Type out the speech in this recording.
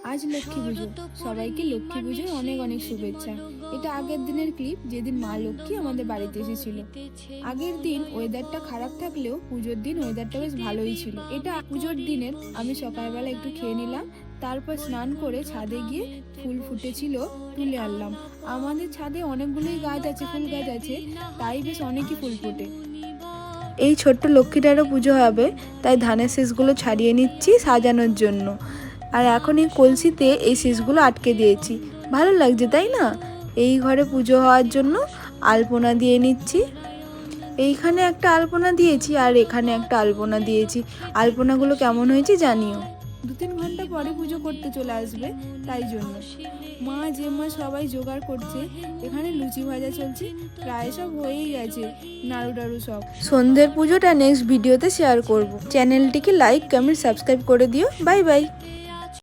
আজ লক্ষ্মী পুজো, সবাইকে লক্ষ্মী পুজোর অনেক অনেক শুভেচ্ছা। এটা আগের দিনের ক্লিপ, যেদিন মা লক্ষ্মী আমাদের বাড়িতে এসেছিল। আগের দিন ওয়েদারটা খারাপ থাকলেও পুজোর দিন ওয়েদারটা বেশ ভালোই ছিল। এটা পুজোর দিনের আমি সকালবেলা একটু খেয়ে নিলাম, তারপর স্নান করে ছাদে গিয়ে ফুল ফুটেছিল তুলে আনলাম। আমাদের ছাদে অনেকগুলোই গাছ আছে, ফুল গাছ আছে, তাই বেশ অনেকই ফুল ফোটে। এই ছোট্ট লক্ষ্মীটারও পুজো হবে, তাই ধানের শীষগুলো ছাড়িয়ে নিচ্ছি সাজানোর জন্য। আর এখন এই কলসিতে এই শীষগুলো আটকে দিয়েছি, ভালো লাগছে তাই না? এই ঘরে পুজো হওয়ার জন্য আলপনা দিয়ে নিচ্ছি। এইখানে একটা আলপনা দিয়েছি আর এখানে একটা আলপনা দিয়েছি। আলপনাগুলো কেমন হয়েছে জানিও। 2-3 ঘন্টা পরে পুজো করতে চলে আসবে, তাই জন্য মা জেম্মা সবাই জোগাড় করছে। এখানে লুচি ভাজা চলছে, প্রায় সব হয়েই গেছে, নাড়ু টাড়ু সব। সন্ধ্যের পুজোটা নেক্সট ভিডিওতে শেয়ার করব। চ্যানেলটিকে লাইক, কমেন্ট, সাবস্ক্রাইব করে দিও। Bye bye.